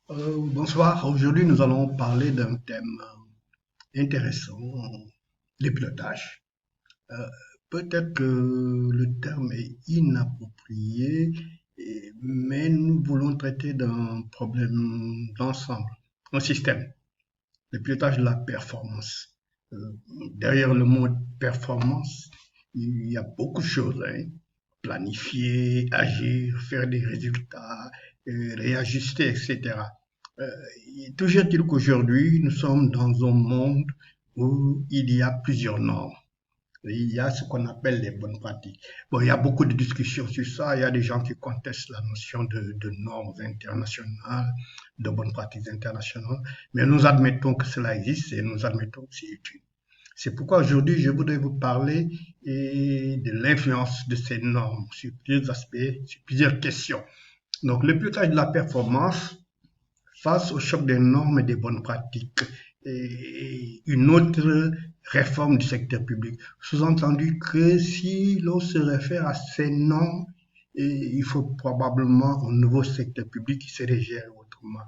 Bonsoir, aujourd'hui nous allons parler d'un thème intéressant, les pilotages. Euh, Peut-être que le terme est inapproprié, mais nous voulons traiter d'un problème d'ensemble, un système, le pilotage de la performance. Euh, Derrière le mot performance, il y a beaucoup de choses, hein. Planifier, agir, faire des résultats, réajuster, etc. Euh, Toujours est-il qu'aujourd'hui, nous sommes dans un monde où il y a plusieurs normes. Il y a ce qu'on appelle les bonnes pratiques. Bon, il y a beaucoup de discussions sur ça. Il y a des gens qui contestent la notion de normes internationales, de bonnes pratiques internationales. Mais nous admettons que cela existe et nous admettons que c'est utile. C'est pourquoi aujourd'hui, je voudrais vous parler de l'influence de ces normes sur plusieurs aspects, sur plusieurs questions. Donc, le pilotage de la performance face au choc des normes et des bonnes pratiques et une autre réforme du secteur public. Sous-entendu que si l'on se réfère à ces normes, il faut probablement un nouveau secteur public qui se gère autrement.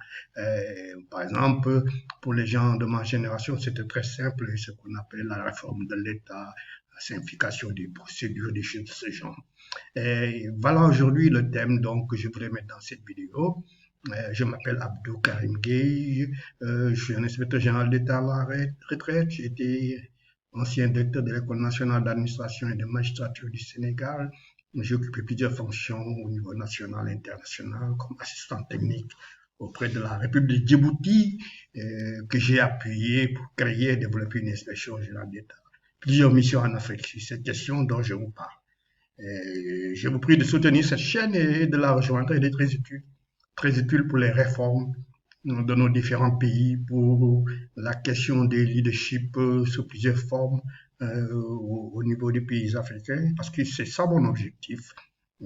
Par exemple, pour les gens de ma génération, c'était très simple, ce qu'on appelle la réforme de l'État, la simplification des procédures, des choses de ce genre. Et voilà aujourd'hui le thème donc, que je voudrais mettre dans cette vidéo. Je m'appelle Abdou Karim Gueye, je suis un inspecteur général d'État à la retraite. J'ai été ancien directeur de l'École nationale d'administration et de magistrature du Sénégal. J'ai occupé plusieurs fonctions au niveau national et international comme assistant technique auprès de la République de Djibouti, que j'ai appuyé pour créer et développer une inspection générale d'État. Plusieurs missions en Afrique, c'est cette question dont je vous parle. Je vous prie de soutenir cette chaîne et de la rejoindre. Elle est très utile pour les réformes de nos différents pays, pour la question des leaderships sous plusieurs formes au niveau des pays africains, parce que c'est ça mon objectif.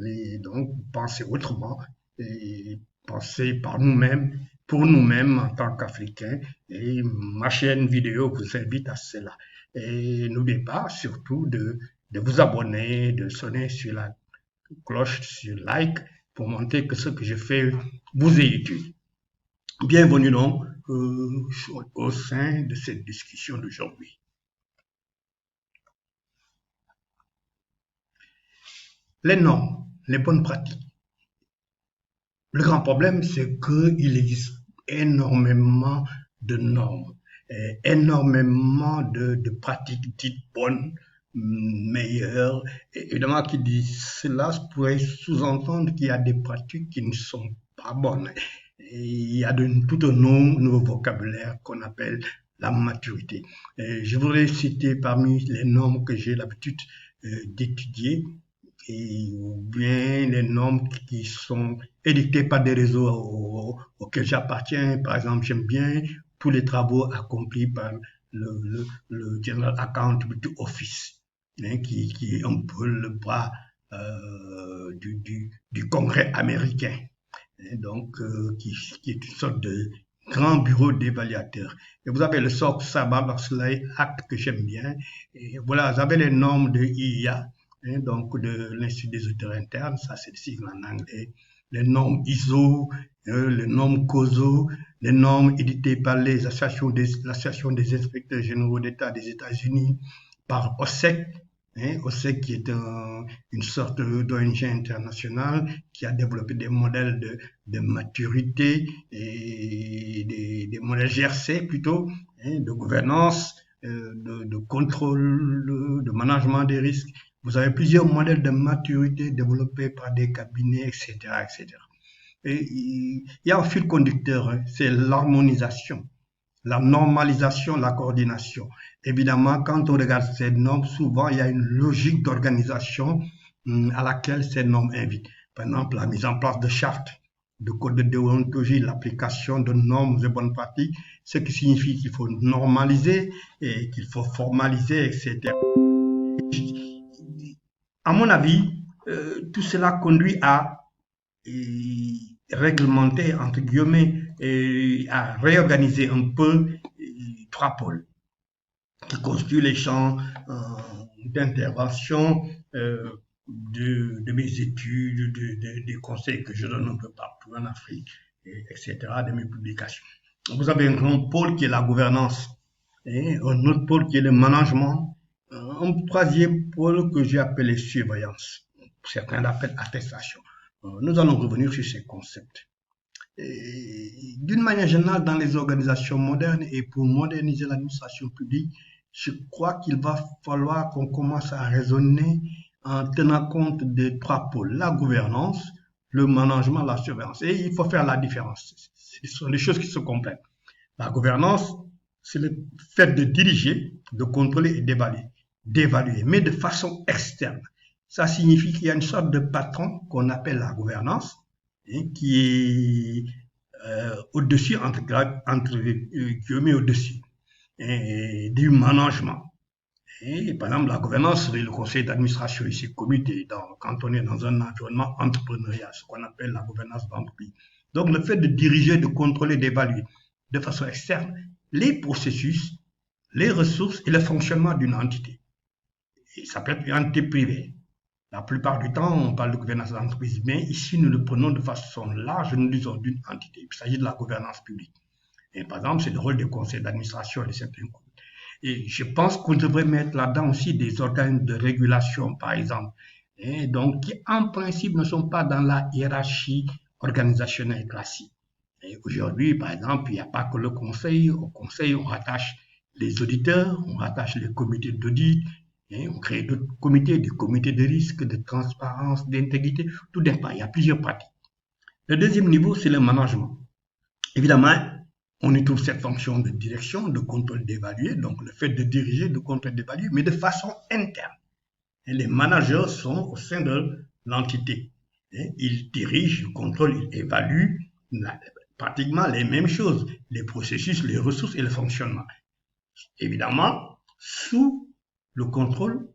Et donc, penser autrement et penser par nous-mêmes, pour nous-mêmes en tant qu'Africains. Et ma chaîne vidéo vous invite à cela. Et n'oubliez pas surtout de vous abonner, de sonner sur la cloche, sur like, pour montrer que ce que je fais vous est utile. Bienvenue donc au sein de cette discussion d'aujourd'hui. Les normes, les bonnes pratiques. Le grand problème, c'est qu'il existe énormément de normes, énormément de pratiques dites bonnes, meilleures. Et évidemment, qui dit cela pourrait sous-entendre qu'il y a des pratiques qui ne sont pas bonnes. Et il y a tout un nouveau vocabulaire qu'on appelle la maturité. Et je voudrais citer parmi les normes que j'ai l'habitude d'étudier ou bien les normes qui sont édictées par des réseaux auxquels j'appartiens. Par exemple, j'aime bien tous les travaux accomplis par le General Accountability Office, hein, qui est un peu le bras du Congrès américain, hein, donc qui est une sorte de grand bureau d'évaluateurs. Et vous avez le SOC SABA, parce que c'est acte que j'aime bien. Et voilà, vous avez les normes de IA, hein, donc de l'Institut des auditeurs internes, ça c'est le sigle en anglais, les normes ISO, les normes COSO, les normes éditées par l'Association des inspecteurs généraux d'État des États-Unis, par OSEC, hein, OSEC qui est une sorte d'ONG internationale qui a développé des modèles de maturité et des modèles GRC plutôt, hein, de gouvernance, de contrôle, de management des risques. Vous avez plusieurs modèles de maturité développés par des cabinets, etc., etc. Et il y a un fil conducteur, hein, c'est l'harmonisation, la normalisation, la coordination. Évidemment, quand on regarde ces normes, souvent il y a une logique d'organisation à laquelle ces normes invitent. Par exemple, la mise en place de chartes, de codes de déontologie, l'application de normes et bonnes pratiques, ce qui signifie qu'il faut normaliser et qu'il faut formaliser, etc. À mon avis, tout cela conduit à réglementer, entre guillemets, et à réorganiser un peu trois pôles qui constituent les champs d'intervention de mes études, des conseils que je donne un peu partout en Afrique etc., de mes publications. Vous avez un grand pôle qui est la gouvernance, un autre pôle qui est le management, un troisième pôle que j'ai appelé surveillance. Certains l'appellent attestation. Nous allons revenir sur ces concepts. D'une manière générale, dans les organisations modernes et pour moderniser l'administration publique, je crois qu'il va falloir qu'on commence à raisonner en tenant compte des trois pôles, la gouvernance, le management, la surveillance. Et il faut faire la différence. Ce sont des choses qui se complètent. La gouvernance, c'est le fait de diriger, de contrôler et d'évaluer, mais de façon externe. Ça signifie qu'il y a une sorte de patron qu'on appelle la gouvernance, qui est au-dessus, entre guillemets, au-dessus du management. Et, par exemple, la gouvernance serait le conseil d'administration et ses comités quand on est dans un environnement entrepreneurial, ce qu'on appelle la gouvernance d'entreprise. Donc, le fait de diriger, de contrôler, d'évaluer de façon externe les processus, les ressources et le fonctionnement d'une entité. Et ça peut être une entité privée. La plupart du temps, on parle de gouvernance d'entreprise, mais ici, nous le prenons de façon large, nous disons d'une entité. Il s'agit de la gouvernance publique. Et par exemple, c'est le rôle des conseils d'administration et de certains groupes. Et je pense qu'on devrait mettre là-dedans aussi des organes de régulation, par exemple, et donc qui en principe ne sont pas dans la hiérarchie organisationnelle classique. Et aujourd'hui, par exemple, il n'y a pas que le conseil. Au conseil, on rattache les auditeurs, on rattache les comités d'audit, on crée d'autres comités, des comités de risque, de transparence, d'intégrité, tout dépend. Il y a plusieurs pratiques. Le deuxième niveau, c'est le management. Évidemment, on y trouve cette fonction de direction, de contrôle, d'évaluer, donc le fait de diriger, de contrôler, d'évaluer, mais de façon interne. Et les managers sont au sein de l'entité. Ils dirigent, ils contrôlent, ils évaluent pratiquement les mêmes choses, les processus, les ressources et le fonctionnement. Évidemment, sous le contrôle,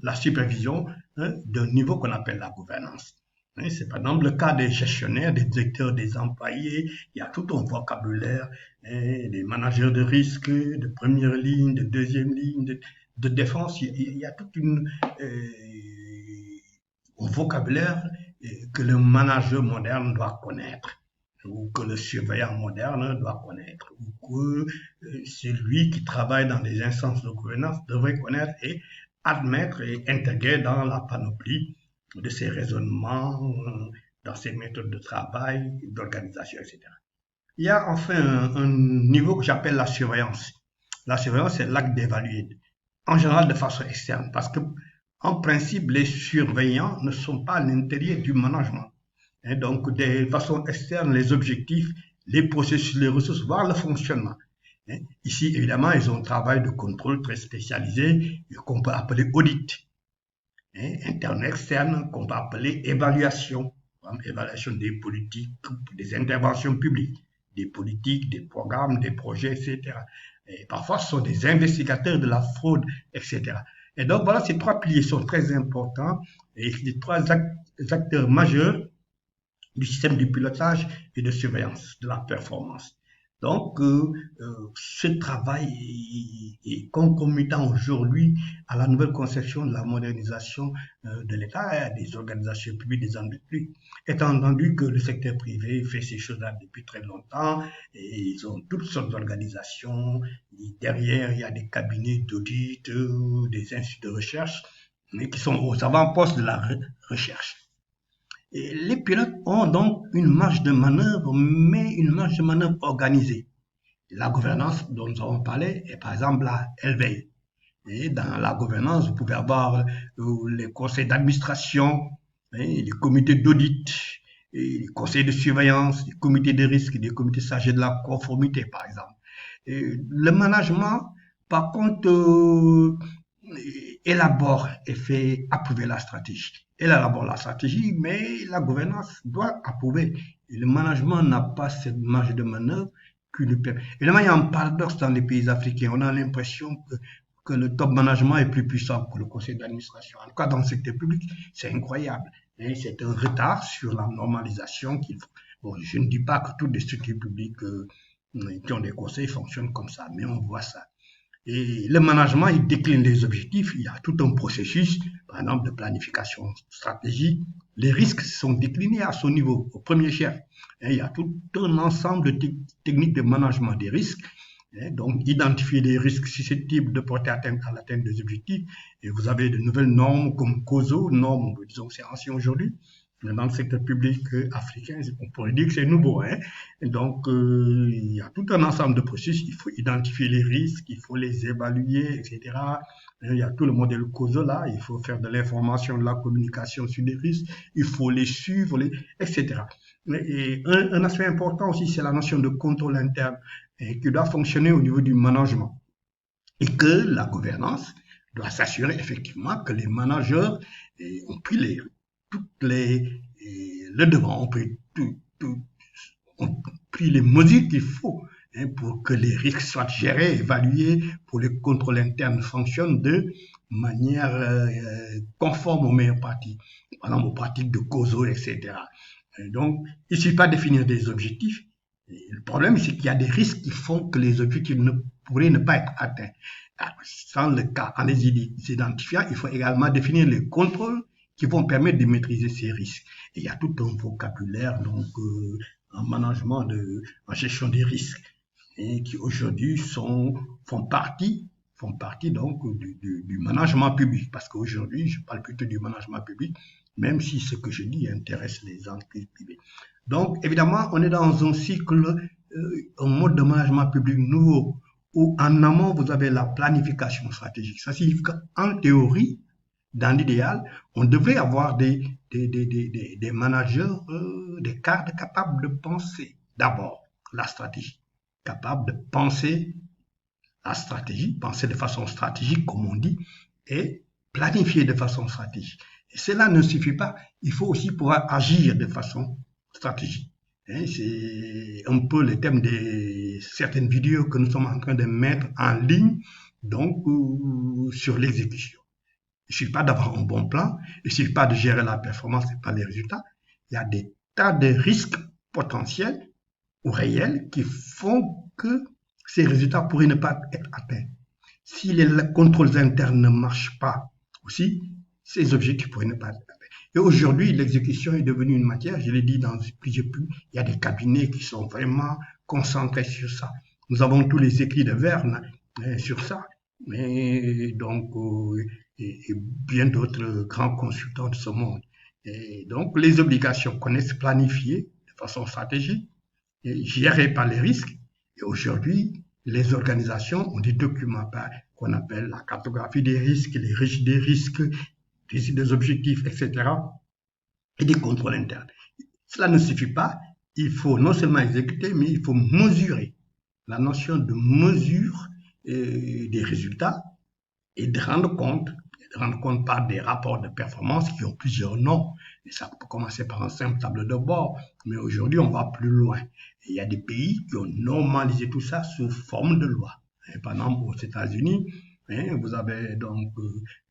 la supervision d'un niveau qu'on appelle la gouvernance. C'est par exemple le cas des gestionnaires, des directeurs, des employés. Il y a tout un vocabulaire, des managers de risque, de première ligne, de deuxième ligne, de défense. Il y a tout un vocabulaire que le manager moderne doit connaître, ou que le surveillant moderne doit connaître, ou que celui qui travaille dans des instances de gouvernance devrait connaître et admettre et intégrer dans la panoplie de ses raisonnements, dans ses méthodes de travail, d'organisation, etc. Il y a enfin un niveau que j'appelle la surveillance. La surveillance, c'est l'acte d'évaluer, en général de façon externe, parce que en principe, les surveillants ne sont pas à l'intérieur du management. Et donc, de façon externe, les objectifs, les processus, les ressources, voire le fonctionnement. Ici, évidemment, ils ont un travail de contrôle très spécialisé qu'on peut appeler audit. Interne, externe, qu'on peut appeler évaluation. Évaluation des politiques, des interventions publiques, des politiques, des programmes, des projets, etc. Et parfois, ce sont des investigateurs de la fraude, etc. Et donc, voilà, ces trois piliers sont très importants et les trois acteurs majeurs du système de pilotage et de surveillance de la performance. Donc, ce travail est concomitant aujourd'hui à la nouvelle conception de la modernisation de l'État, des organisations publiques, des entreprises. Étant entendu que le secteur privé fait ces choses-là depuis très longtemps, et ils ont toutes sortes d'organisations. Derrière, il y a des cabinets d'audit, des instituts de recherche, qui sont aux avant-postes de la recherche. Et les pilotes ont donc une marge de manœuvre, mais une marge de manœuvre organisée. La gouvernance dont nous avons parlé est par exemple la LVI. Et dans la gouvernance, vous pouvez avoir les conseils d'administration, les comités d'audit, les conseils de surveillance, les comités de risque, les comités chargés de la conformité, par exemple. Et le management, par contre, élabore et fait approuver la stratégie. Elle élabore la stratégie, mais la gouvernance doit approuver. Et le management n'a pas cette marge de manœuvre qui lui permet. Évidemment, il y a un paradoxe dans les pays africains. On a l'impression que le top management est plus puissant que le conseil d'administration. En tout cas, dans le secteur public, c'est incroyable. Et c'est un retard sur la normalisation qu'il faut. Bon, je ne dis pas que toutes les structures publiques qui ont des conseils fonctionnent comme ça, mais on voit ça. Et le management, il décline les objectifs. Il y a tout un processus, par exemple, de planification stratégique, les risques sont déclinés à son niveau, au premier chef. Il y a tout un ensemble de techniques de management des risques. Donc, identifier les risques susceptibles de porter atteinte à l'atteinte des objectifs. Et vous avez de nouvelles normes comme COSO, normes, disons, c'est ancien aujourd'hui. Dans le secteur public africain, on pourrait dire que c'est nouveau. Donc, il y a tout un ensemble de processus. Il faut identifier les risques, il faut les évaluer, etc. Il y a tout le modèle COSO là. Il faut faire de l'information, de la communication sur les risques. Il faut les suivre, etc. Et un aspect important aussi, c'est la notion de contrôle interne qui doit fonctionner au niveau du management. Et que la gouvernance doit s'assurer effectivement que les managers ont pris le devant, ont pris les mesures qu'il faut pour que les risques soient gérés, évalués, pour que le contrôle interne fonctionne de manière conforme aux meilleures pratiques, par exemple aux pratiques de COSO, etc. Et donc, il ne suffit pas de définir des objectifs. Et le problème, c'est qu'il y a des risques qui font que les objectifs pourraient ne pas être atteints. Sans le cas, en les identifiant, il faut également définir les contrôles qui vont permettre de maîtriser ces risques. Et il y a tout un vocabulaire donc en management en gestion des risques et qui aujourd'hui font partie donc du management public, parce qu'aujourd'hui je parle plutôt du management public, même si ce que je dis intéresse les entreprises privées. Donc évidemment on est dans un cycle, un mode de management public nouveau où en amont vous avez la planification stratégique. Ça signifie qu'en théorie, dans l'idéal, on devrait avoir des managers, des cadres capables de penser d'abord la stratégie, capables de penser la stratégie, penser de façon stratégique, comme on dit, et planifier de façon stratégique. Et cela ne suffit pas, il faut aussi pouvoir agir de façon stratégique. C'est un peu le thème de certaines vidéos que nous sommes en train de mettre en ligne, donc sur l'exécution. Il ne suffit pas d'avoir un bon plan, il ne suffit pas de gérer la performance et pas les résultats. Il y a des tas de risques potentiels ou réels qui font que ces résultats pourraient ne pas être atteints. Si les contrôles internes ne marchent pas aussi, ces objectifs pourraient ne pas être atteints. Et aujourd'hui, l'exécution est devenue une matière, je l'ai dit dans plusieurs pubs, il y a des cabinets qui sont vraiment concentrés sur ça. Nous avons tous les écrits de Verne sur ça. Et donc, et bien d'autres grands consultants de ce monde. Et donc, les obligations connaissent planifier de façon stratégique, et gérées par les risques. Et aujourd'hui, les organisations ont des documents qu'on appelle la cartographie des risques, les registres des risques, des objectifs, etc. et des contrôles internes. Cela ne suffit pas. Il faut non seulement exécuter, mais il faut mesurer. La notion de mesure des résultats et de rendre compte par des rapports de performance qui ont plusieurs noms. Et ça peut commencer par un simple tableau de bord, mais aujourd'hui on va plus loin. Et il y a des pays qui ont normalisé tout ça sous forme de loi. Et par exemple aux États-Unis, vous avez donc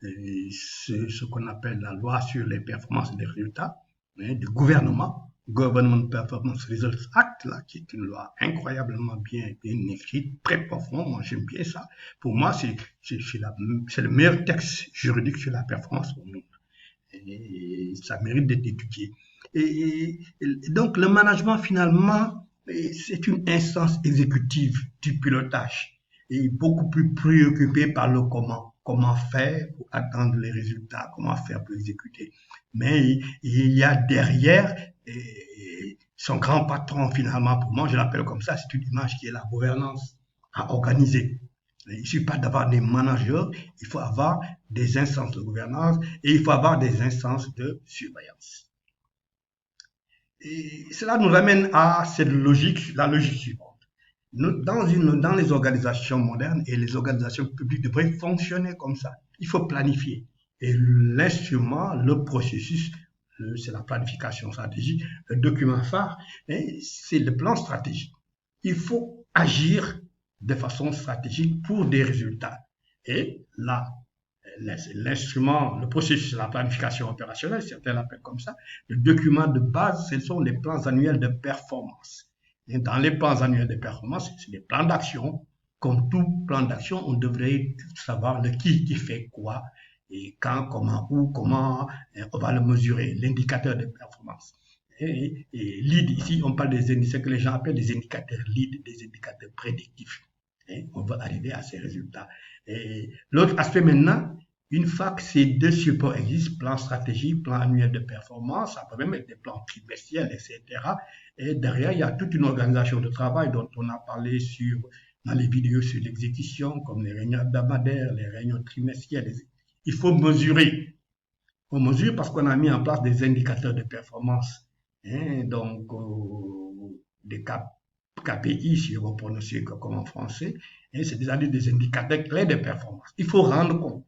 ce qu'on appelle la loi sur les performances des résultats du gouvernement, Government Performance Results Act, là, qui est une loi incroyablement bien écrite, très profonde. Moi, j'aime bien ça. Pour moi, c'est le meilleur texte juridique sur la performance au monde. Et ça mérite d'être étudié. Et donc, le management, finalement, c'est une instance exécutive du pilotage et beaucoup plus préoccupée par le comment. Comment faire pour atteindre les résultats, comment faire pour exécuter. Mais il y a derrière son grand patron, finalement, pour moi, je l'appelle comme ça, c'est une image qui est la gouvernance à organiser. Il ne suffit pas d'avoir des managers, il faut avoir des instances de gouvernance et il faut avoir des instances de surveillance. Et cela nous amène à cette logique, la logique suivante. Dans les organisations modernes, et les organisations publiques devraient fonctionner comme ça. Il faut planifier. Et l'instrument, le processus, c'est la planification stratégique. Le document phare, c'est le plan stratégique. Il faut agir de façon stratégique pour des résultats. Et là, l'instrument, le processus de la planification opérationnelle, certains l'appellent comme ça, le document de base, ce sont les plans annuels de performance. Et dans les plans annuels de performance, c'est des plans d'action. Comme tout plan d'action, on devrait savoir le qui fait quoi et quand, comment, où, comment on va le mesurer, l'indicateur de performance. Et lead, ici, on parle des indicateurs que les gens appellent des indicateurs lead, des indicateurs prédictifs. Et on va arriver à ces résultats. Et l'autre aspect maintenant, une fois que ces deux supports existent, plan stratégique, plan annuel de performance, ça peut même être des plans trimestriels, etc. Et derrière, il y a toute une organisation de travail dont on a parlé dans les vidéos sur l'exécution, comme les réunions hebdomadaires, les réunions trimestrielles. Il faut mesurer. On mesure parce qu'on a mis en place des indicateurs de performance. Donc, des KPI, si on prononce comme en français, c'est des indicateurs clés de performance. Il faut rendre compte.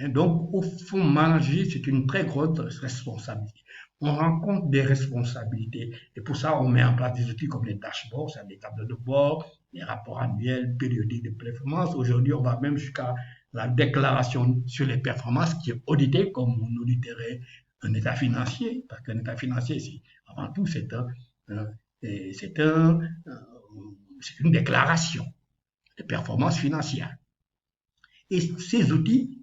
Donc, au fond, manager, c'est une très grosse responsabilité. On rend compte des responsabilités. Et pour ça, on met en place des outils comme les dashboards, c'est-à-dire des tableaux de bord, les rapports annuels, périodiques de performance. Aujourd'hui, on va même jusqu'à la déclaration sur les performances qui est auditée comme on auditerait un état financier. Parce qu'un état financier, avant tout, c'est une déclaration de performance financière. Et ces outils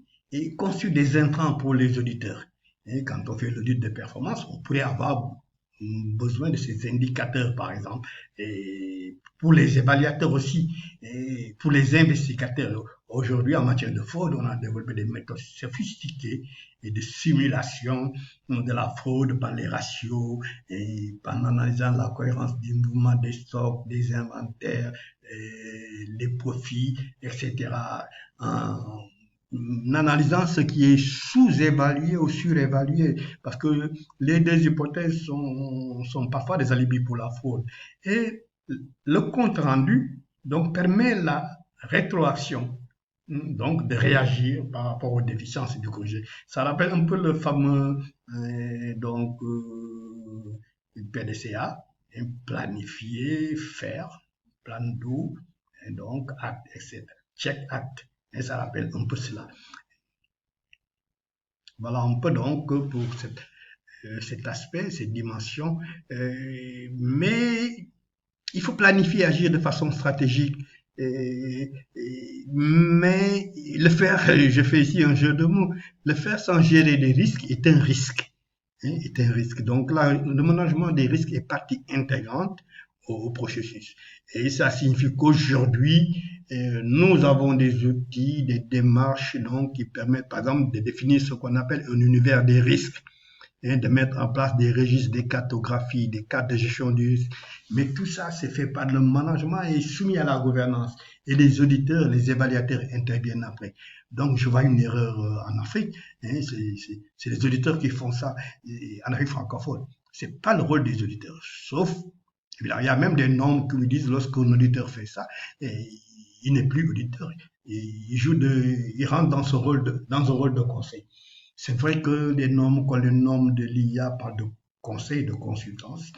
conçus des intrants pour les auditeurs. Et quand on fait l'audit de performance, on pourrait avoir besoin de ces indicateurs, par exemple, et pour les évaluateurs aussi, et pour les investigateurs. Aujourd'hui, en matière de fraude, on a développé des méthodes sophistiquées et de simulation de la fraude par les ratios, et en analysant la cohérence du mouvement des stocks, des inventaires, les profits, etc. En analysant ce qui est sous-évalué ou surévalué, parce que les deux hypothèses sont parfois des alibis pour la fraude. Et le compte rendu donc permet la rétroaction, donc de réagir par rapport aux déficiences du projet. Ça rappelle un peu le fameux PDCA, planifier, faire, plan do, donc acte, etc. Check acte. Et ça rappelle un peu cela. Voilà un peu donc pour cet aspect, cette dimension. Mais il faut planifier, agir de façon stratégique. Mais le faire, je fais ici un jeu de mots, le faire sans gérer des risques est un risque. Est un risque. Donc là, le management des risques est partie intégrante au processus. Et ça signifie qu'aujourd'hui, nous avons des outils, des démarches donc, qui permettent par exemple de définir ce qu'on appelle un univers des risques, de mettre en place des registres, des cartographies, des cartes de gestion du risque. Mais tout ça, c'est fait par le management et soumis à la gouvernance. Et les auditeurs, les évaluateurs interviennent après. Donc, je vois une erreur en Afrique. C'est les auditeurs qui font ça en Afrique francophone. C'est pas le rôle des auditeurs, sauf il y a même des normes qui nous disent lorsqu'un auditeur fait ça, il n'est plus auditeur. Il rentre dans un rôle de conseil. C'est vrai que les normes comme les normes de l'IA parlent de conseil, de consultance,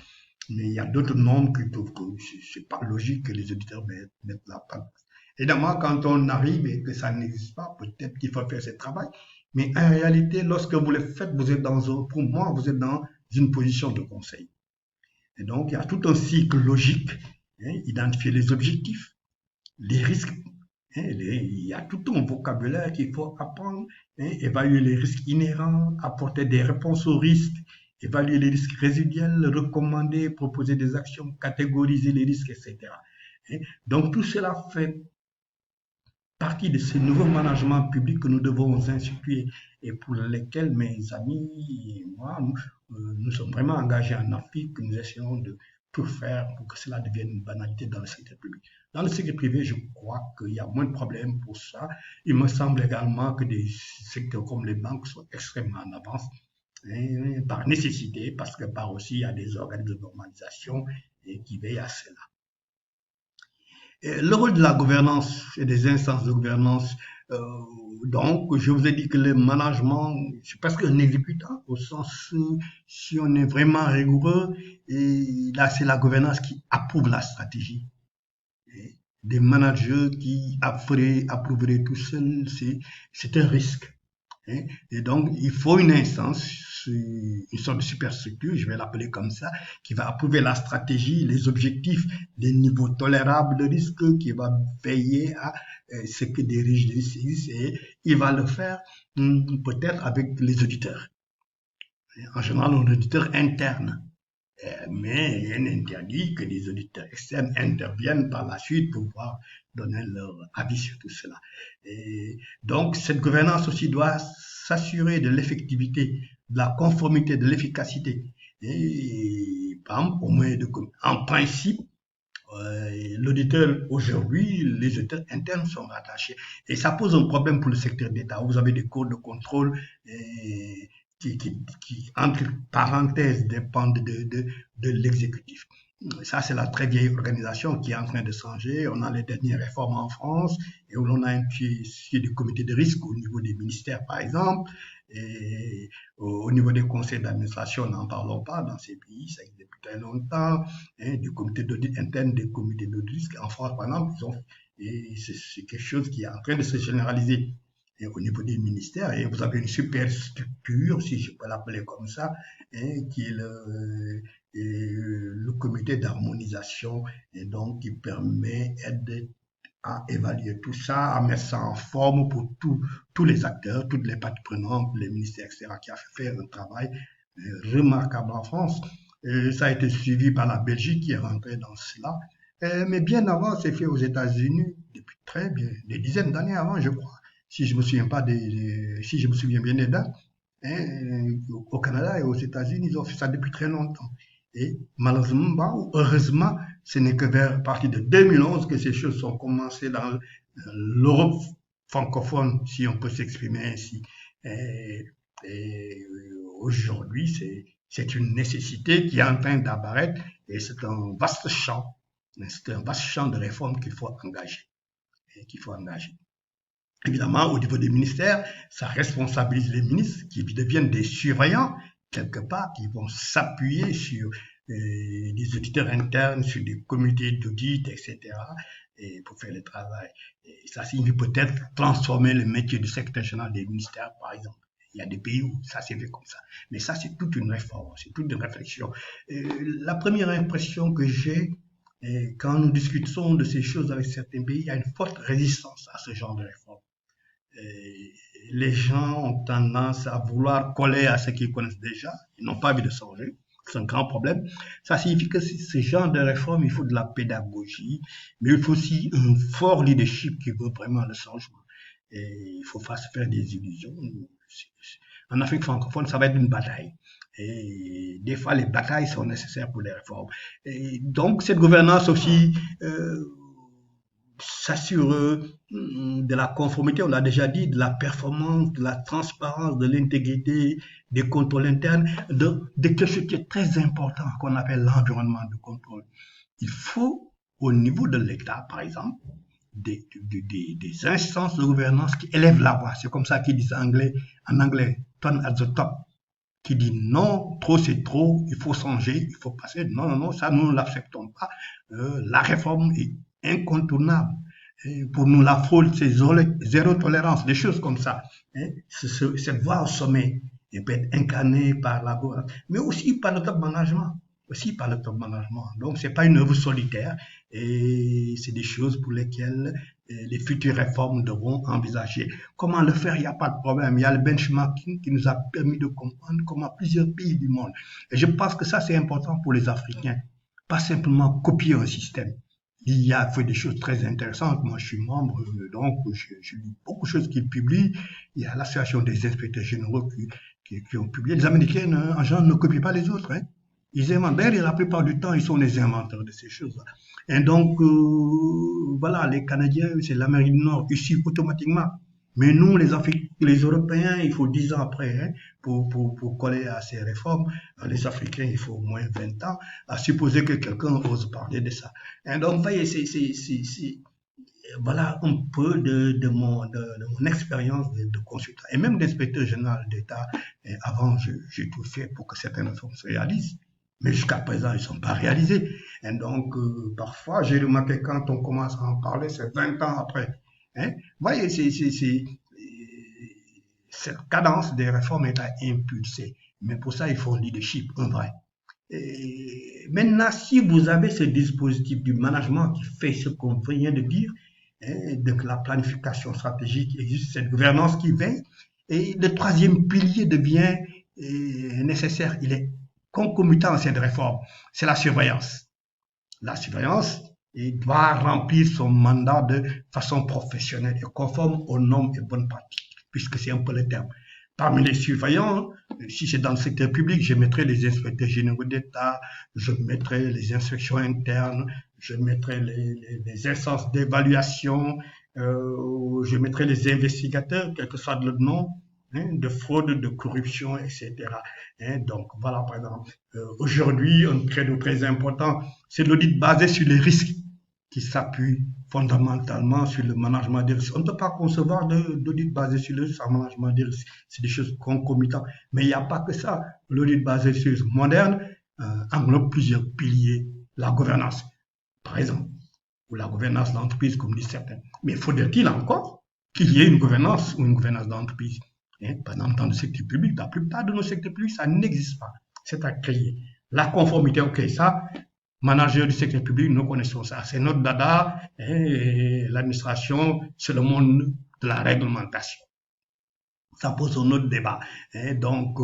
mais il y a d'autres normes qui trouvent que c'est pas logique que les auditeurs mettent la patte. Évidemment, quand on arrive et que ça n'existe pas, peut-être qu'il faut faire ce travail, mais en réalité, lorsque vous le faites, pour moi, vous êtes dans une position de conseil. Et donc, il y a tout un cycle logique, identifier les objectifs, les risques, il y a tout un vocabulaire qu'il faut apprendre, évaluer les risques inhérents, apporter des réponses aux risques, évaluer les risques résiduels, recommander, proposer des actions, catégoriser les risques, etc. Donc, tout cela fait partie de ce nouveau management public que nous devons instituer et pour lesquels mes amis et moi, nous sommes vraiment engagés en Afrique, nous essayons de tout faire pour que cela devienne une banalité dans le secteur public. Dans le secteur privé, je crois qu'il y a moins de problèmes pour ça. Il me semble également que des secteurs comme les banques sont extrêmement en avance, par nécessité, parce que par aussi il y a des organismes de normalisation qui veillent à cela. Le rôle de la gouvernance et des instances de gouvernance, donc je vous ai dit que le management, c'est presque un exécutant, au sens où si on est vraiment rigoureux, et là c'est la gouvernance qui approuve la stratégie. Des managers qui approuveraient tout seuls, c'est un risque. hein. Et donc, il faut une instance, une sorte de superstructure, je vais l'appeler comme ça, qui va approuver la stratégie, les objectifs, les niveaux tolérables de risque, qui va veiller à ce que des risques existent, et il va le faire peut-être avec les auditeurs. En général, un auditeur interne. Mais rien n'interdit que des auditeurs externes interviennent par la suite pour pouvoir donner leur avis sur tout cela. Et donc, cette gouvernance aussi doit s'assurer de l'effectivité, de la conformité, de l'efficacité. Et, par exemple, au moyen de, en principe, l'auditeur aujourd'hui, les auditeurs internes sont rattachés. Et ça pose un problème pour le secteur d'État. Vous avez des cours de contrôle qui, entre parenthèses, dépendent de l'exécutif. Ça, c'est la très vieille organisation qui est en train de changer. On a les dernières réformes en France et où l'on a un pied du comité de risque au niveau des ministères, par exemple. Et au niveau des conseils d'administration, n'en parlons pas dans ces pays, ça existe depuis très longtemps. Hein, du comité d'audit interne, des comités d'audit risque. En France, par exemple, et c'est quelque chose qui est en train de se généraliser et au niveau des ministères. Et vous avez une super structure, si je peux l'appeler comme ça, hein, qui est le comité d'harmonisation, et donc qui permet à évaluer tout ça, à mettre ça en forme pour tous les acteurs, toutes les parties prenantes, les ministères, etc., qui a fait un travail remarquable en France. Et ça a été suivi par la Belgique qui est rentrée dans cela. Mais bien avant, c'est fait aux États-Unis, depuis très bien, des dizaines d'années avant, je crois. Si je me souviens pas si je me souviens bien des dates, hein, au Canada et aux États-Unis, ils ont fait ça depuis très longtemps. Et malheureusement ou heureusement, ce n'est que vers partir de 2011 que ces choses sont commencées dans l'Europe francophone, si on peut s'exprimer ainsi. Et aujourd'hui, c'est une nécessité qui est en train d'apparaître et c'est un vaste champ. C'est un vaste champ de réformes qu'il faut engager. Évidemment, au niveau des ministères, ça responsabilise les ministres qui deviennent des surveillants, quelque part, qui vont s'appuyer sur des auditeurs internes, sur des comités d'audit, etc., et pour faire le travail. Et ça signifie peut-être transformer le métier du secrétaire général des ministères, par exemple. Il y a des pays où ça s'est fait comme ça. Mais ça, c'est toute une réforme, c'est toute une réflexion. La première impression que j'ai, quand nous discutons de ces choses avec certains pays, il y a une forte résistance à ce genre de réforme. Les gens ont tendance à vouloir coller à ce qu'ils connaissent déjà. Ils n'ont pas envie de changer. C'est un grand problème. Ça signifie que ce genre de réforme, il faut de la pédagogie, mais il faut aussi un fort leadership qui veut vraiment le changement. Et il ne faut pas se faire des illusions. En Afrique francophone, ça va être une bataille. Et des fois, les batailles sont nécessaires pour les réformes. Et donc, cette gouvernance aussi s'assure de la conformité, on l'a déjà dit, de la performance, de la transparence, de l'intégrité, des contrôles internes, de quelque chose qui est très important qu'on appelle l'environnement de contrôle. Il faut, au niveau de l'État, par exemple, des instances de gouvernance qui élèvent la voix. C'est comme ça qu'ils disent en anglais, turn at the top, qui dit non, trop c'est trop, il faut changer, il faut passer. Non, non, non, ça nous ne l'acceptons pas. La réforme est incontournable. Et pour nous, la fraude, c'est zéro tolérance, des choses comme ça. Cette voie au sommet elle peut être incarnée par la gouvernance, mais aussi par le top management. Aussi par le top management. Donc, c'est pas une œuvre solitaire et c'est des choses pour lesquelles les futures réformes devront envisager. Comment le faire, il n'y a pas de problème. Il y a le benchmarking qui nous a permis de comprendre comment plusieurs pays du monde. Et je pense que ça, c'est important pour les Africains. Pas simplement copier un système. Il y a fait des choses très intéressantes. Moi, je suis membre, donc je lis beaucoup de choses qu'ils publient. Il y a l'association des inspecteurs généraux qui ont publié. Les Américains, en général, ne copient pas les autres. Hein. Ils inventent. D'ailleurs, la plupart du temps, ils sont les inventeurs de ces choses-là. Et donc, voilà, les Canadiens, c'est l'Amérique du Nord, ici automatiquement. Mais nous, les Européens, il faut 10 ans après hein, pour coller à ces réformes. Les Africains, il faut au moins 20 ans, à supposer que quelqu'un ose parler de ça. Et donc, vous voyez, voilà un peu de mon expérience de consultant et même d'inspecteur général d'État. Avant, j'ai tout fait pour que certaines réformes se réalisent. Mais jusqu'à présent, ils ne sont pas réalisés. Et donc, parfois, j'ai remarqué quand on commence à en parler, c'est 20 ans après. Hein? Vous voyez, cette cadence des réformes est à impulser. Mais pour ça, il faut un leadership, un vrai. Et maintenant, si vous avez ce dispositif du management qui fait ce qu'on vient de dire, donc la planification stratégique, il existe cette gouvernance qui veille, et le troisième pilier devient nécessaire, il est concomitant à cette réforme, c'est la surveillance. La surveillance doit remplir son mandat de façon professionnelle et conforme aux normes et bonnes pratiques, puisque c'est un peu le terme. Parmi les surveillants, si c'est dans le secteur public, je mettrai les inspecteurs généraux d'État, je mettrai les inspections internes, je mettrai les instances d'évaluation, je mettrai les investigateurs, quel que soit le nom, de fraude, de corruption, etc. Donc voilà, par exemple, aujourd'hui, un credo très important, c'est l'audit basé sur les risques qui s'appuie fondamentalement sur le management des risques. On ne peut pas concevoir d'audit basé sur le management des risques. C'est des choses concomitantes. Mais il n'y a pas que ça. L'audit basé sur le risque moderne englobe plusieurs piliers. La gouvernance, par exemple, ou la gouvernance d'entreprise, comme disent certains. Mais faudrait-il encore qu'il y ait une gouvernance ou une gouvernance d'entreprise? Par exemple, dans le secteur public, dans la plupart de nos secteurs publics, ça n'existe pas. C'est à créer. La conformité, ok, ça, managers du secteur public, nous connaissons ça. C'est notre dada, et l'administration, c'est le monde de la réglementation. Ça pose un autre débat. Donc,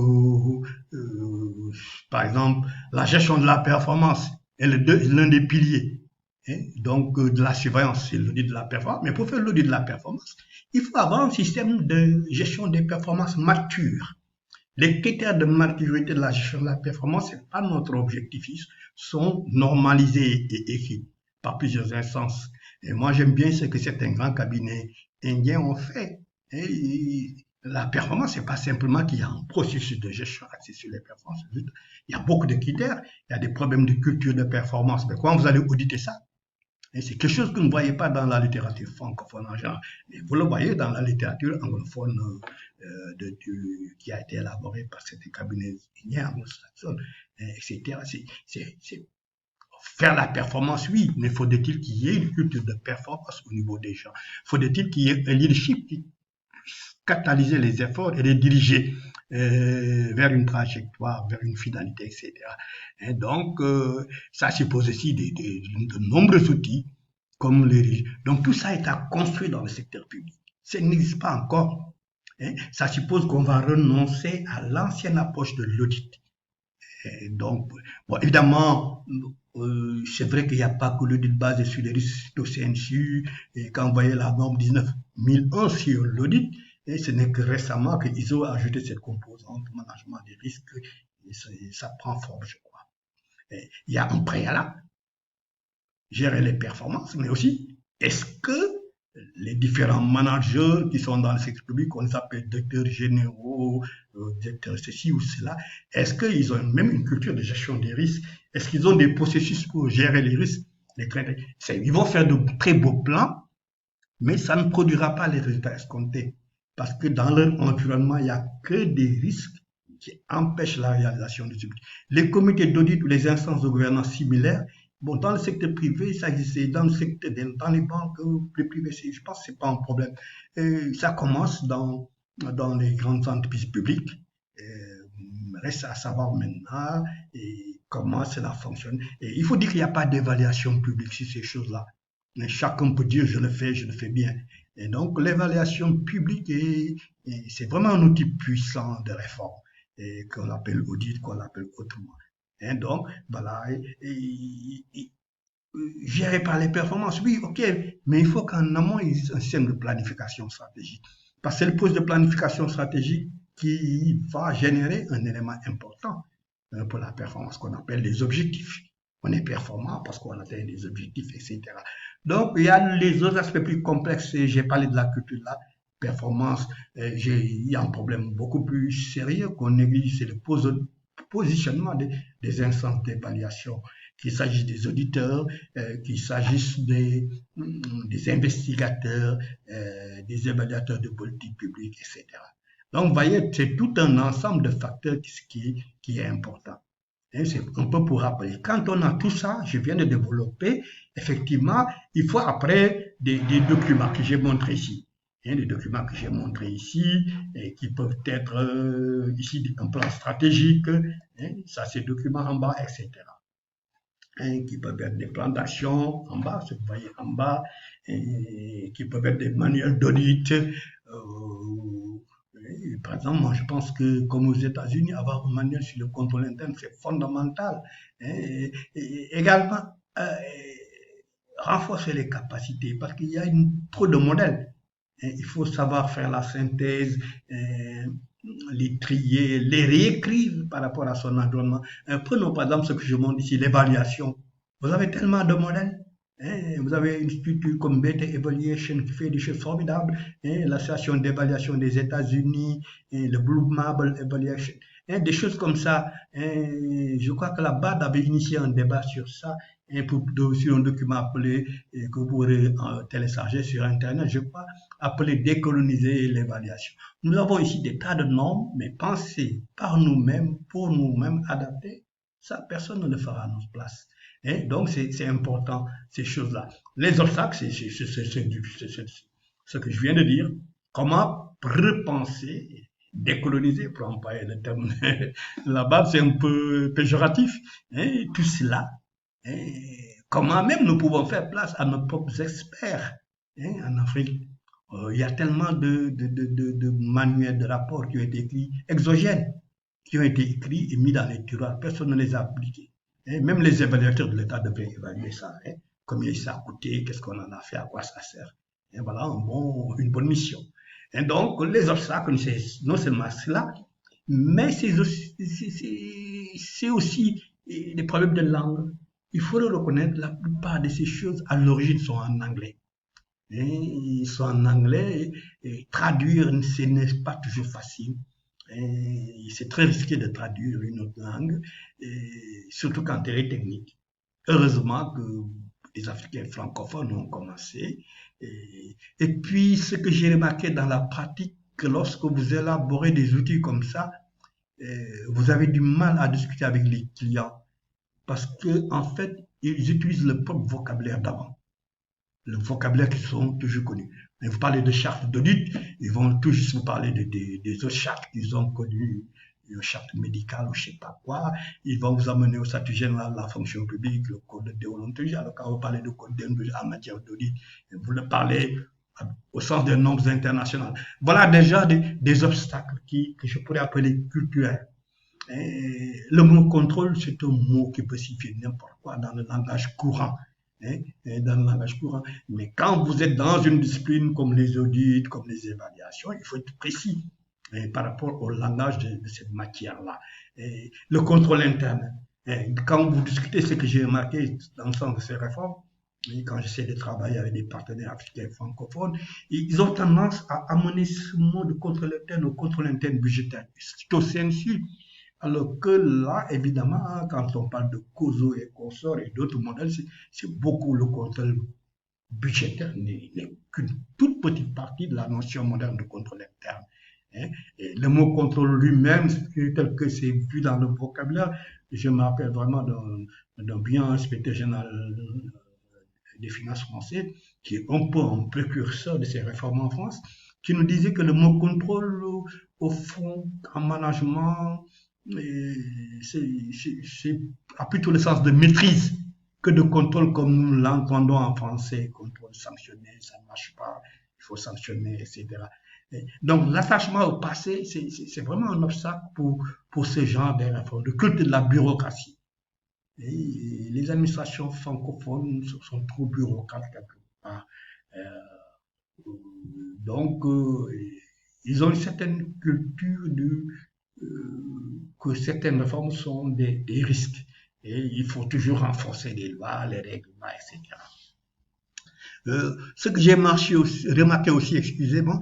par exemple, la gestion de la performance est l'un des piliers. Donc, de la surveillance, c'est l'audit de la performance. Mais pour faire l'audit de la performance, il faut avoir un système de gestion des performances mature. Les critères de maturité de la gestion de la performance, ce n'est pas notre objectif, ils sont normalisés et écrits par plusieurs instances. Et moi, j'aime bien ce que certains grands cabinets indiens ont fait. Et la performance, ce n'est pas simplement qu'il y a un processus de gestion axé sur les performances. Il y a beaucoup de critères, il y a des problèmes de culture de performance. Mais comment vous allez auditer ça? Et c'est quelque chose que vous ne voyez pas dans la littérature francophone en général, mais vous le voyez dans la littérature anglophone qui a été élaborée par certains cabinets anglo-saxons, etc. C'est faire la performance, oui, mais faudrait-il qu'il y ait une culture de performance au niveau des gens? Faudrait-il qu'il y ait un leadership qui puisse catalyser les efforts et les diriger vers une trajectoire, vers une finalité, etc. Et donc, ça suppose aussi de nombreux outils comme les... Donc, tout ça est à construire dans le secteur public. Ça n'existe pas encore. Ça suppose qu'on va renoncer à l'ancienne approche de l'audit. Donc, bon, évidemment, c'est vrai qu'il n'y a pas que l'audit basé sur les risques au CNCU. Et quand vous voyez la norme 19001 sur l'audit, et ce n'est que récemment qu'ils ont ajouté cette composante management des risques, et ça prend forme, je crois. Et il y a un préalable, gérer les performances, mais aussi, est-ce que les différents managers qui sont dans le secteur public, on les appelle directeurs généraux, directeurs ceci ou cela, est-ce qu'ils ont même une culture de gestion des risques? Est-ce qu'ils ont des processus pour gérer les risques? Ils vont faire de très beaux plans, mais ça ne produira pas les résultats escomptés. Parce que dans leur environnement, il n'y a que des risques qui empêchent la réalisation du but. Les comités d'audit ou les instances de gouvernance similaires, bon, dans le secteur privé, ça existe. Dans le secteur, dans les banques, les privés, je pense que ce n'est pas un problème. Ça commence dans les grandes entreprises publiques. Reste à savoir maintenant comment cela fonctionne. Et il faut dire qu'il n'y a pas d'évaluation publique sur ces choses-là. Mais chacun peut dire je le fais bien. Et donc l'évaluation publique c'est vraiment un outil puissant de réforme qu'on appelle audit, qu'on appelle autrement. Et donc voilà, géré par les performances, oui, ok, mais il faut qu'en amont il existe un système de planification stratégique. Parce que c'est le processus de planification stratégique qui va générer un élément important pour la performance qu'on appelle les objectifs. On est performant parce qu'on atteint des objectifs, etc. Donc, il y a les autres aspects plus complexes. J'ai parlé de la culture de la performance. Il y a un problème beaucoup plus sérieux qu'on néglige, c'est le positionnement des instances d'évaluation, qu'il s'agisse des auditeurs, qu'il s'agisse des investigateurs, des évaluateurs de politique publique, etc. Donc, vous voyez, c'est tout un ensemble de facteurs qui est important. C'est un peu pour rappeler. Quand on a tout ça, je viens de développer, effectivement, il faut après des documents que j'ai montrés ici. Les documents que j'ai montrés ici, et qui peuvent être ici un plan stratégique, ça c'est documents en bas, etc. Qui peuvent être des plans d'action en bas, ce que vous voyez en bas, qui peuvent être des manuels d'audit. Par exemple, moi je pense que comme aux États-Unis, avoir un manuel sur le contrôle interne, c'est fondamental. Également, renforcer les capacités parce qu'il y a trop de modèles. Il faut savoir faire la synthèse, les trier, les réécrire par rapport à son environnement. Prenons par exemple ce que je montre ici, l'évaluation. Vous avez tellement de modèles. Vous avez une structure comme Beta Evaluation qui fait des choses formidables. L'association d'évaluation des États-Unis, le Blue Marble Evaluation. Des choses comme ça. Je crois que la BAD avait initié un débat sur ça, sur un document appelé, que vous pourrez télécharger sur Internet, je crois, appelé Décoloniser l'évaluation. Nous avons ici des tas de normes, mais pensées par nous-mêmes, pour nous-mêmes, adaptées, ça, personne ne le fera à notre place. Donc, c'est important, ces choses-là. Les obstacles, c'est ce que je viens de dire. Comment repenser, décoloniser, pour employer le terme là-bas, c'est un peu péjoratif. Tout cela, comment même nous pouvons faire place à nos propres experts en Afrique. Il y a tellement de manuels, de rapports qui ont été écrits, exogènes, qui ont été écrits et mis dans les tiroirs. Personne ne les a appliqués. Même les évaluateurs de l'État devraient évaluer ça. Combien ça a coûté, qu'est-ce qu'on en a fait, à quoi ça sert. Et voilà une bonne mission. Et donc, les obstacles, c'est non seulement cela, mais c'est aussi des problèmes de langue. Il faut le reconnaître, la plupart de ces choses, à l'origine, sont en anglais. Ils sont en anglais, et traduire, ce n'est pas toujours facile. C'est très risqué de traduire une autre langue, surtout quand elle est technique. Heureusement que les Africains francophones ont commencé. Et puis, ce que j'ai remarqué dans la pratique, que lorsque vous élaborez des outils comme ça, vous avez du mal à discuter avec les clients parce que en fait, ils utilisent le propre vocabulaire d'avant, le vocabulaire qui sont toujours connus. Mais vous parlez de charte d'audit, ils vont tout juste vous parler des autres chartes qu'ils ont connues, une charte médicale ou je sais pas quoi. Ils vont vous amener au statut général de la fonction publique, le code de déontologie. Alors quand vous parlez de code de déontologie en matière d'audit, vous le parlez au sens des normes internationales. Voilà déjà des obstacles que je pourrais appeler culturels. Le mot contrôle, c'est un mot qui peut signifier n'importe quoi dans le langage courant. Dans le langage courant. Mais quand vous êtes dans une discipline comme les audits, comme les évaluations, il faut être précis par rapport au langage de cette matière-là. Le contrôle interne. Quand vous discutez ce que j'ai remarqué dans le sens de ces réformes, quand j'essaie de travailler avec des partenaires africains francophones, ils ont tendance à amener ce mot de contrôle interne au contrôle interne budgétaire. C'est aussi ainsi. Alors que là, évidemment, quand on parle de COSO et consorts et d'autres modèles, c'est beaucoup le contrôle budgétaire n'est qu'une toute petite partie de la notion moderne de contrôle interne. Et le mot contrôle lui-même, tel que c'est vu dans le vocabulaire, je me rappelle vraiment d'un bien inspecteur général des finances français, qui est un peu un précurseur de ces réformes en France, qui nous disait que le mot contrôle, au fond, en management, a plutôt le sens de maîtrise que de contrôle comme nous l'entendons en français. Contrôle sanctionné, ça ne marche pas, il faut sanctionner, etc. Donc l'attachement au passé, c'est vraiment un obstacle pour ce genre de réformes, de culte de la bureaucratie. Et les administrations francophones sont trop bureaucrates quelque part. Donc, ils ont une certaine culture que certaines réformes sont des risques. Et il faut toujours renforcer les lois, les règlements, etc. Ce que j'ai remarqué aussi, excusez-moi,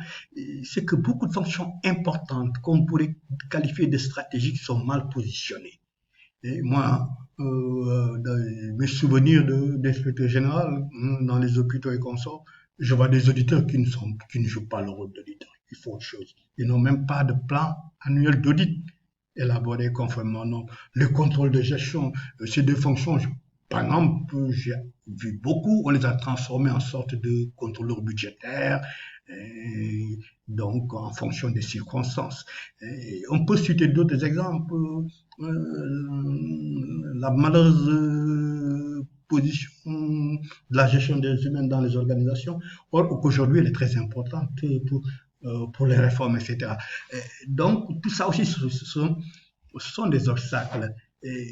c'est que beaucoup de fonctions importantes, qu'on pourrait qualifier de stratégiques, sont mal positionnées. Et moi, dans mes souvenirs d'inspecteur général, dans les hôpitaux et consorts, je vois des auditeurs qui ne jouent pas le rôle d'auditeur. Ils font autre chose. Ils n'ont même pas de plan annuel d'audit élaboré conformément. Non. Le contrôle de gestion, ces deux fonctions, par exemple, j'ai vu beaucoup, on les a transformés en sorte de contrôleurs budgétaires, donc en fonction des circonstances. On peut citer d'autres exemples. La malheureuse position de la gestion des humains dans les organisations, or qu'aujourd'hui elle est très importante pour les réformes, etc. Donc tout ça aussi, ce sont des obstacles. Et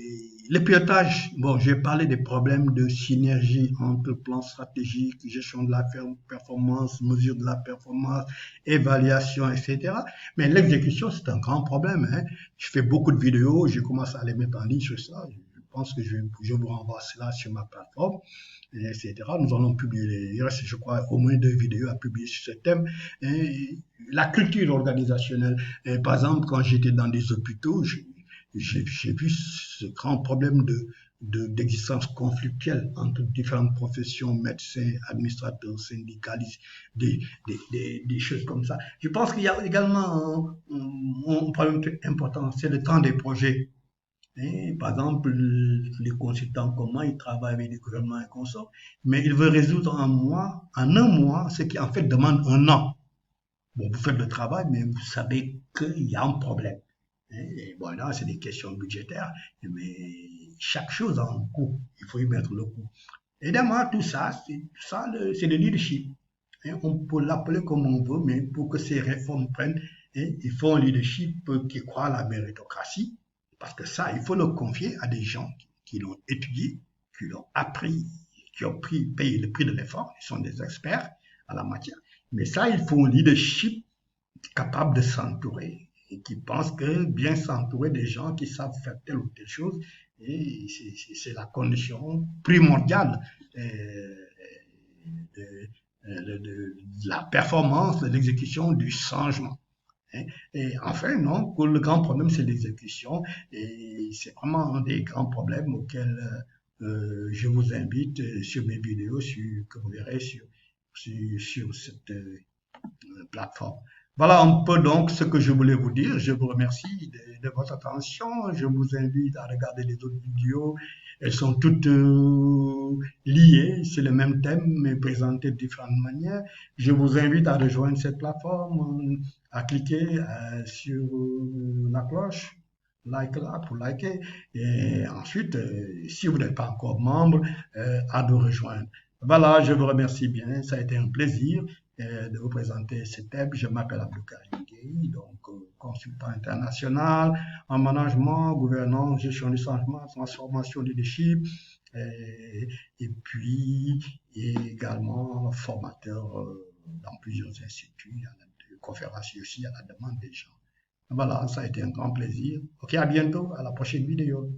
le pilotage, bon, j'ai parlé des problèmes de synergie entre plan stratégique, gestion de la performance, mesure de la performance, évaluation, etc. Mais l'exécution, c'est un grand problème, hein. Je fais beaucoup de vidéos, je commence à les mettre en ligne sur ça. Je pense que je vous renvoie cela sur ma plateforme, etc. Nous allons publier, il reste, je crois, au moins 2 vidéos à publier sur ce thème. Et la culture organisationnelle. Et par exemple, quand j'étais dans des hôpitaux, j'ai vu ce grand problème d'existence conflictuelle entre différentes professions, médecins, administrateurs, syndicalistes, des choses comme ça. Je pense qu'il y a également un problème important, c'est le temps des projets. Et, par exemple, les consultants comment ils travaillent avec les gouvernements et consorts, mais ils veulent résoudre en un mois, ce qui en fait demande un an. Bon, vous faites le travail, mais vous savez qu'il y a un problème. Et bon, là, c'est des questions budgétaires, mais chaque chose a un coût. Il faut y mettre le coût. Évidemment, tout ça, c'est le leadership. On peut l'appeler comme on veut, mais pour que ces réformes prennent, il faut un leadership qui croit à la méritocratie, parce que ça, il faut le confier à des gens qui l'ont étudié, qui l'ont appris, qui ont payé le prix de l'effort, ils sont des experts à la matière. Mais ça, il faut un leadership capable de s'entourer et qui pense que bien s'entourer des gens qui savent faire telle ou telle chose, et c'est la condition primordiale de la performance, de l'exécution du changement. Et enfin, non, le grand problème, c'est l'exécution. Et c'est vraiment un des grands problèmes auxquels je vous invite sur mes vidéos que vous verrez sur cette plateforme. Voilà un peu donc ce que je voulais vous dire. Je vous remercie de votre attention. Je vous invite à regarder les autres vidéos. Elles sont toutes liées. C'est le même thème, mais présenté de différentes manières. Je vous invite à rejoindre cette plateforme, à cliquer sur la cloche. Like là pour liker. Et ensuite, si vous n'êtes pas encore membre, à nous rejoindre. Voilà, je vous remercie bien. Ça a été un plaisir de vous présenter ce thème. Je m'appelle Abdoukarim Gueye, donc consultant international en management, gouvernance, gestion du changement, transformation leadership, et puis également formateur dans plusieurs instituts, conférences aussi à la demande des gens. Voilà, ça a été un grand plaisir. Ok, à bientôt, à la prochaine vidéo.